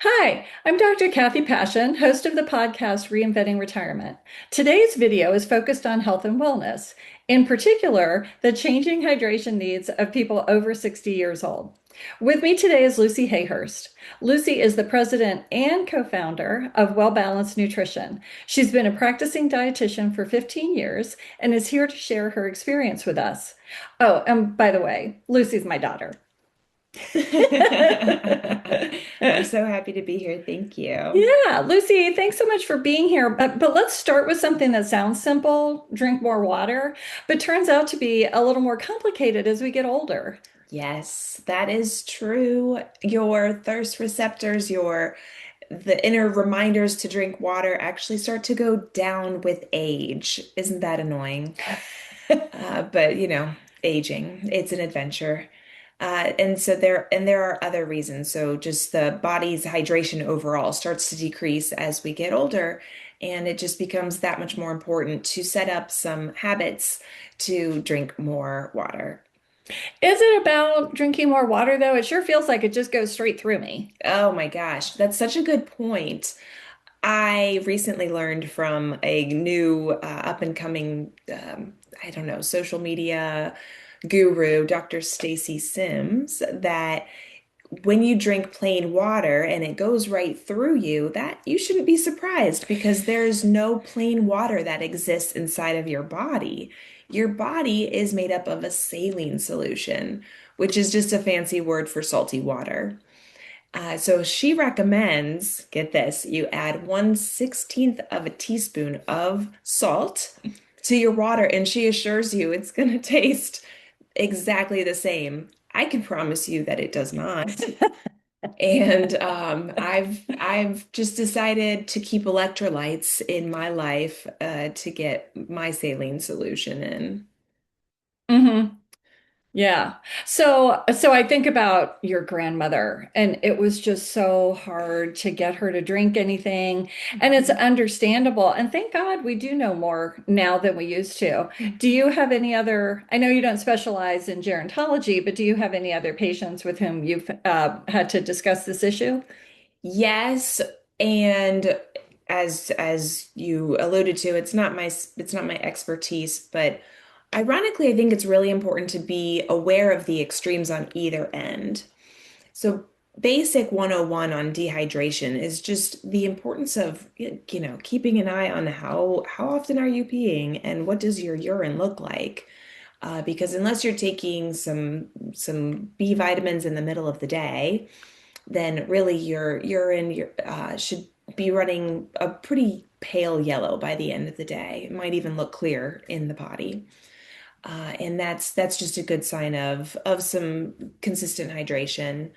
Hi, I'm Dr. Cathy Paessun, host of the podcast Reinventing Retirement. Today's video is focused on health and wellness, in particular, the changing hydration needs of people over 60 years old. With me today is Lucy Hayhurst. Lucy is the president and co-founder of Well Balanced Nutrition. She's been a practicing dietitian for 15 years and is here to share her experience with us. Oh, and by the way, Lucy's my daughter. I'm so happy to be here. Thank you. Yeah, Lucy, thanks so much for being here. But let's start with something that sounds simple, drink more water, but turns out to be a little more complicated as we get older. Yes, that is true. Your thirst receptors, your the inner reminders to drink water actually start to go down with age. Isn't that annoying? But aging, it's an adventure. And there are other reasons. So just the body's hydration overall starts to decrease as we get older, and it just becomes that much more important to set up some habits to drink more water. Is it about drinking more water, though? It sure feels like it just goes straight through me. Oh my gosh, that's such a good point. I recently learned from a new up and coming, I don't know, social media guru, Dr. Stacy Sims, that when you drink plain water and it goes right through you, that you shouldn't be surprised because there's no plain water that exists inside of your body. Your body is made up of a saline solution, which is just a fancy word for salty water. So she recommends, get this, you add 1/16 of a teaspoon of salt to your water, and she assures you it's going to taste exactly the same. I can promise you that it does not. And I've just decided to keep electrolytes in my life to get my saline solution in. hmm Yeah. So I think about your grandmother, and it was just so hard to get her to drink anything. And it's Mhm. understandable. And thank God we do know more now than we used to. Do you have any other, I know you don't specialize in gerontology, but do you have any other patients with whom you've had to discuss this issue? Yes, and as you alluded to, it's not my expertise, but ironically, I think it's really important to be aware of the extremes on either end. So basic 101 on dehydration is just the importance of, keeping an eye on how often are you peeing and what does your urine look like? Because unless you're taking some B vitamins in the middle of the day, then really your urine should be running a pretty pale yellow by the end of the day. It might even look clear in the body. And that's just a good sign of some consistent hydration.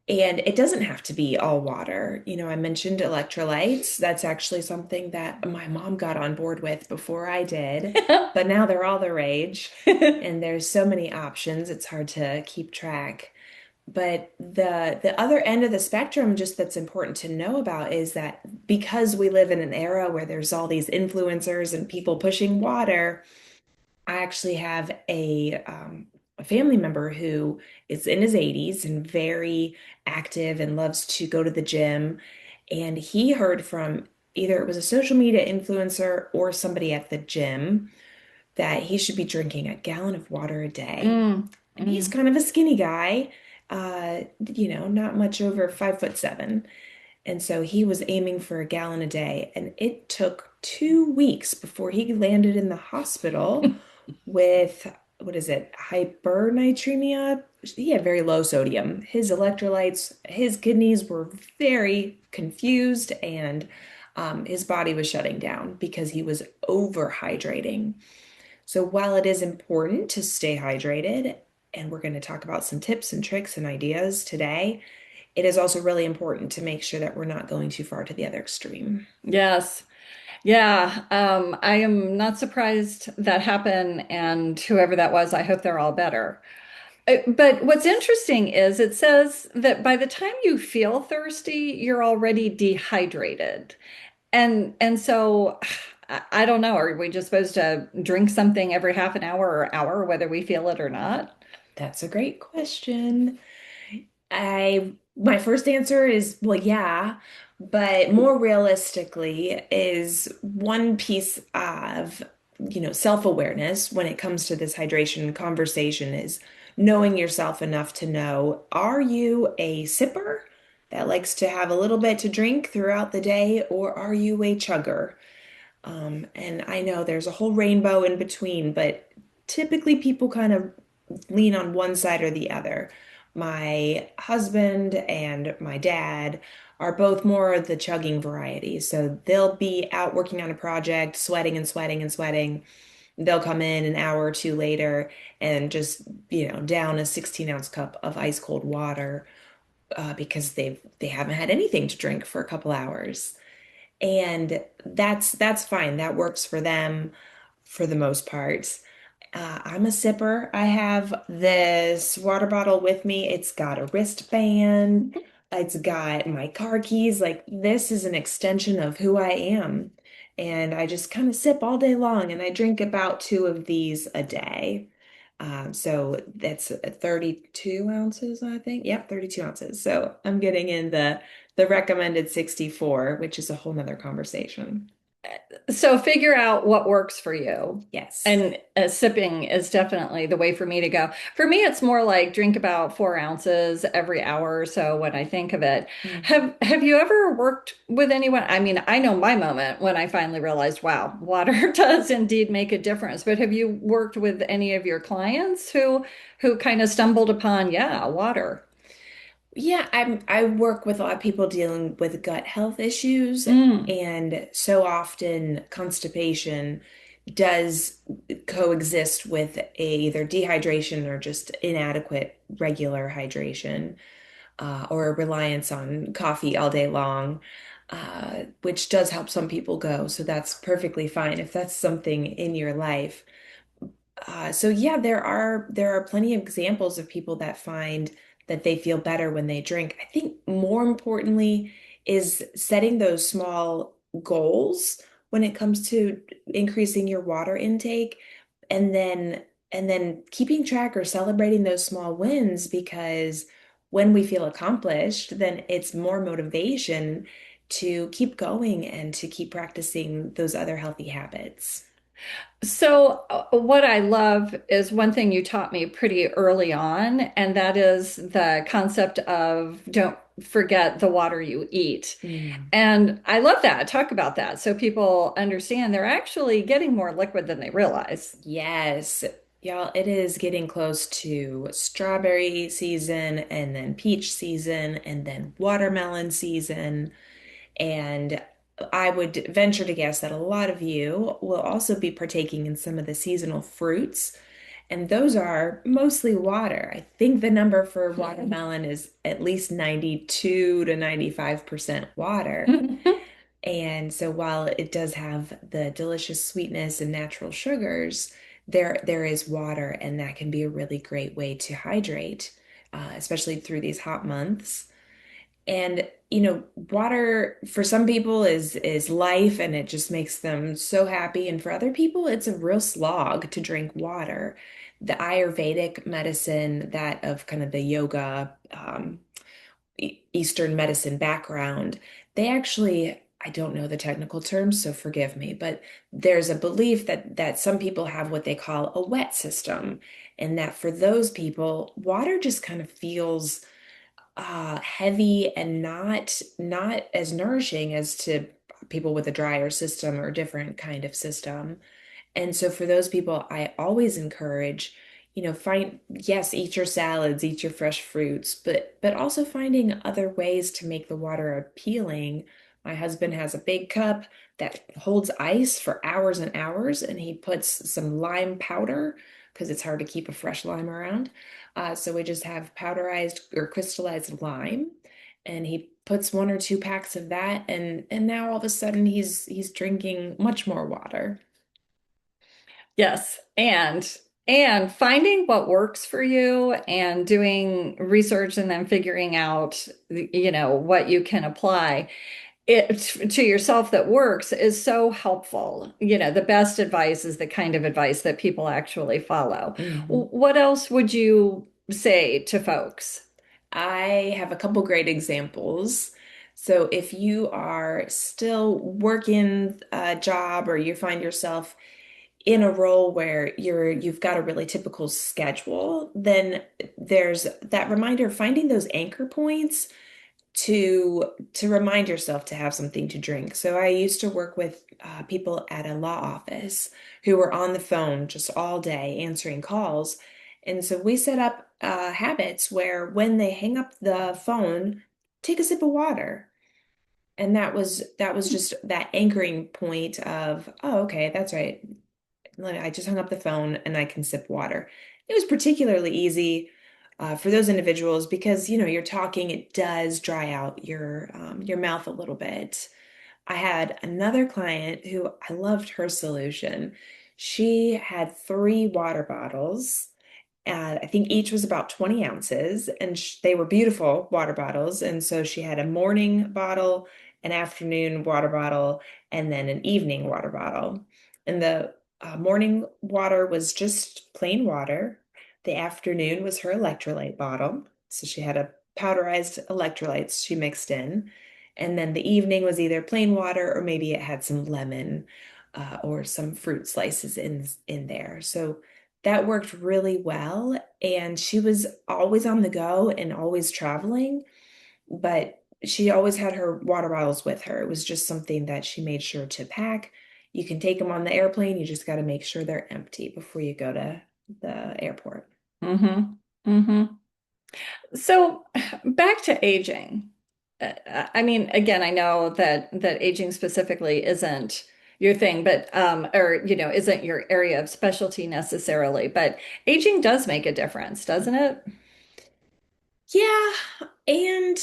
And it doesn't have to be all water. I mentioned electrolytes. That's actually something that my mom got on board with before I did, but now they're all the rage. And there's so many options, it's hard to keep track. But the other end of the spectrum, just that's important to know about, is that because we live in an era where there's all these influencers and people pushing water, I actually have a family member who is in his 80s and very active and loves to go to the gym. And he heard from either it was a social media influencer or somebody at the gym that he should be drinking a gallon of water a day. Mm, And he's mm. kind of a skinny guy, not much over 5'7". And so he was aiming for a gallon a day. And it took 2 weeks before he landed in the hospital with, what is it, hypernatremia? He had very low sodium. His electrolytes, his kidneys were very confused, and his body was shutting down because he was overhydrating. So while it is important to stay hydrated, and we're going to talk about some tips and tricks and ideas today, it is also really important to make sure that we're not going too far to the other extreme. Yes. Yeah, I am not surprised that happened, and whoever that was, I hope they're all better. But what's interesting is it says that by the time you feel thirsty, you're already dehydrated. And so I don't know, are we just supposed to drink something every half an hour or hour, whether we feel it or not? That's a great question. I My first answer is, well, yeah, but more realistically is one piece of, self-awareness when it comes to this hydration conversation is knowing yourself enough to know, are you a sipper that likes to have a little bit to drink throughout the day, or are you a chugger? And I know there's a whole rainbow in between, but typically people kind of lean on one side or the other. My husband and my dad are both more of the chugging variety. So they'll be out working on a project, sweating and sweating and sweating. They'll come in an hour or two later and just, down a 16-ounce cup of ice cold water because they haven't had anything to drink for a couple hours. And that's fine. That works for them for the most part. I'm a sipper. I have this water bottle with me. It's got a wristband. It's got my car keys. Like this is an extension of who I am. And I just kind of sip all day long, and I drink about two of these a day. So that's 32 ounces, I think. Yep, 32 ounces. So I'm getting in the recommended 64, which is a whole nother conversation. So figure out what works for you. Yes. And sipping is definitely the way for me to go. For me, it's more like drink about 4 ounces every hour or so when I think of it. Mhm. Have you ever worked with anyone? I mean, I know my moment when I finally realized, wow, water does indeed make a difference. But have you worked with any of your clients who kind of stumbled upon, yeah, water? Yeah, I work with a lot of people dealing with gut health issues, Mm. and so often constipation does coexist with either dehydration or just inadequate regular hydration, or a reliance on coffee all day long, which does help some people go. So that's perfectly fine if that's something in your life. So yeah, there are plenty of examples of people that find that they feel better when they drink. I think more importantly is setting those small goals when it comes to increasing your water intake, and then keeping track or celebrating those small wins, because when we feel accomplished, then it's more motivation to keep going and to keep practicing those other healthy habits. So, what I love is one thing you taught me pretty early on, and that is the concept of don't forget the water you eat. Mm. And I love that. Talk about that so people understand they're actually getting more liquid than they realize. Yes, y'all, it is getting close to strawberry season and then peach season and then watermelon season. And I would venture to guess that a lot of you will also be partaking in some of the seasonal fruits, and those are mostly water. I think the number for watermelon is at least 92 to 95% water. And so while it does have the delicious sweetness and natural sugars, there is water, and that can be a really great way to hydrate, especially through these hot months. And water for some people is life, and it just makes them so happy. And for other people, it's a real slog to drink water. The Ayurvedic medicine, that of kind of the yoga, Eastern medicine background, they actually, I don't know the technical terms, so forgive me, but there's a belief that some people have what they call a wet system, and that for those people, water just kind of feels heavy and not as nourishing as to people with a drier system or different kind of system. And so for those people, I always encourage, yes, eat your salads, eat your fresh fruits, but also finding other ways to make the water appealing. My husband has a big cup that holds ice for hours and hours, and he puts some lime powder because it's hard to keep a fresh lime around. So we just have powderized or crystallized lime, and he puts one or two packs of that, and now all of a sudden he's drinking much more water. Yes, and finding what works for you and doing research and then figuring out, what you can apply it to yourself that works is so helpful. The best advice is the kind of advice that people actually follow. Mhm. What else would you say to folks? I have a couple great examples. So if you are still working a job or you find yourself in a role where you've got a really typical schedule, then there's that reminder of finding those anchor points to remind yourself to have something to drink. So I used to work with people at a law office who were on the phone just all day answering calls. And so we set up habits where when they hang up the phone, take a sip of water. And that was just that anchoring point of, oh, okay, that's right. I just hung up the phone and I can sip water. It was particularly easy for those individuals because you're talking, it does dry out your mouth a little bit. I had another client who I loved her solution. She had three water bottles. I think each was about 20 ounces, and they were beautiful water bottles. And so she had a morning bottle, an afternoon water bottle, and then an evening water bottle. And the morning water was just plain water. The afternoon was her electrolyte bottle. So she had a powderized electrolytes she mixed in. And then the evening was either plain water or maybe it had some lemon or some fruit slices in there. So that worked really well. And she was always on the go and always traveling, but she always had her water bottles with her. It was just something that she made sure to pack. You can take them on the airplane. You just got to make sure they're empty before you go to the airport. Mm-hmm. Mm-hmm. So back to aging. I mean, again, I know that aging specifically isn't your thing, but or isn't your area of specialty necessarily, but aging does make a difference, doesn't it? Yeah, and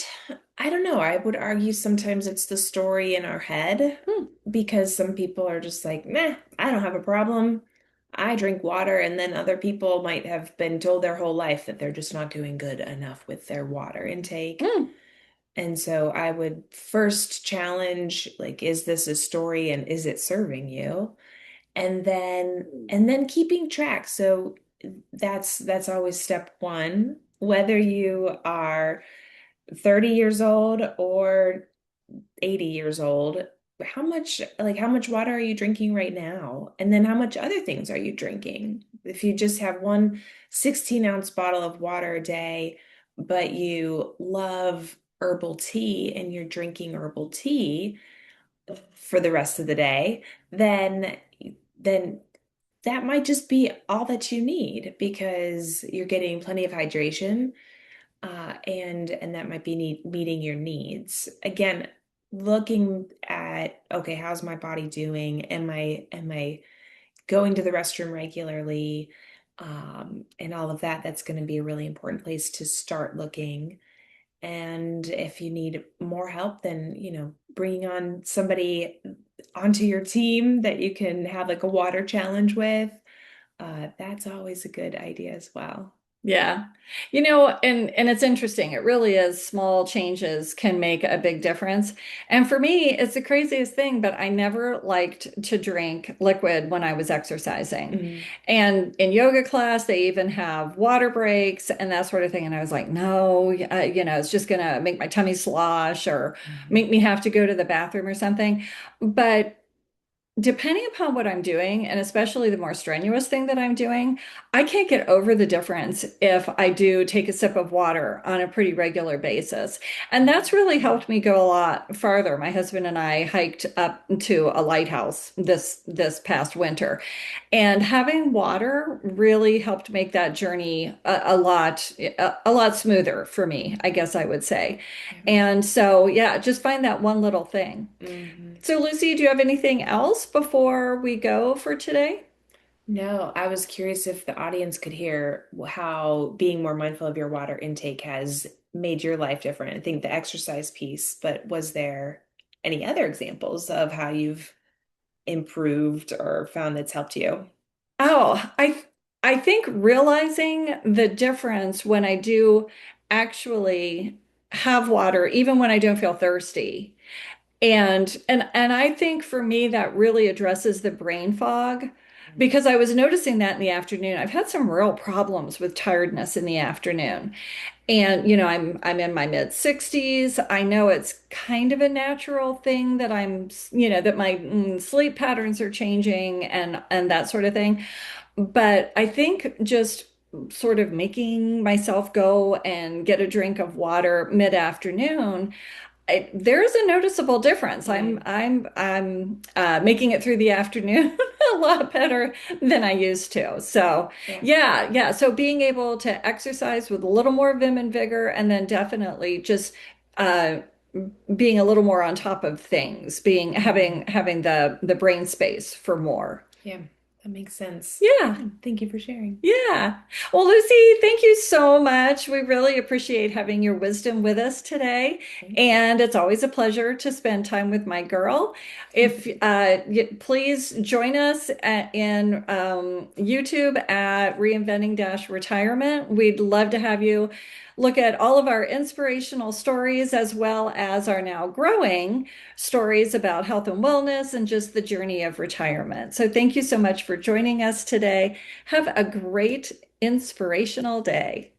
I don't know. I would argue sometimes it's the story in our head Hmm. because some people are just like, nah, I don't have a problem. I drink water. And then other people might have been told their whole life that they're just not doing good enough with their water intake. Hmm. And so I would first challenge, like, is this a story and is it serving you? And then keeping track. So that's always step one. Whether you are 30 years old or 80 years old, how much water are you drinking right now? And then how much other things are you drinking? If you just have one 16-ounce bottle of water a day, but you love herbal tea and you're drinking herbal tea for the rest of the day, then that might just be all that you need because you're getting plenty of hydration, and that might be meeting your needs. Again, looking at, okay, how's my body doing? Am I going to the restroom regularly? And all of that, that's going to be a really important place to start looking. And if you need more help, then, bringing on somebody onto your team that you can have like a water challenge with, that's always a good idea as well. Yeah. And it's interesting. It really is small changes can make a big difference. And for me, it's the craziest thing, but I never liked to drink liquid when I was exercising. Mm, And in yoga class, they even have water breaks and that sort of thing. And I was like, no, it's just gonna make my tummy slosh or mhm, make me have to go to the bathroom or something. But depending upon what I'm doing, and especially the more strenuous thing that I'm doing, I can't get over the difference if I do take a sip of water on a pretty regular basis. And that's really helped me go a lot farther. My husband and I hiked up to a lighthouse this past winter, and having water really helped make that journey a lot smoother for me, I guess I would say. yeah. And so, yeah, just find that one little thing. Mhm. So, Lucy, do you have anything else before we go for today? No, I was curious if the audience could hear how being more mindful of your water intake has made your life different. I think the exercise piece, but was there any other examples of how you've improved or found that's helped you? Oh, I think realizing the difference when I do actually have water, even when I don't feel thirsty. And I think for me that really addresses the brain fog because I was noticing that in the afternoon. I've had some real problems with tiredness in the afternoon. And I'm in my mid 60s. I know it's kind of a natural thing that that my sleep patterns are changing and that sort of thing. But I think just sort of making myself go and get a drink of water mid-afternoon, there's a noticeable difference. Mm, I'm making it through the afternoon a lot better than I used to. So yeah. yeah. So being able to exercise with a little more vim and vigor, and then definitely just uh, being a little more on top of things, being Mhm. having the brain space for more. Yeah, that makes sense. Yeah. Yeah, thank you for sharing. Yeah. Well, Lucy, thank you so much. We really appreciate having your wisdom with us today. Thank you. And it's always a pleasure to spend time with my girl. If please join us in YouTube at Reinventing Retirement. We'd love to have you look at all of our inspirational stories as well as our now growing stories about health and wellness and just the journey of retirement. So thank you so much for joining us today. Have a great inspirational day.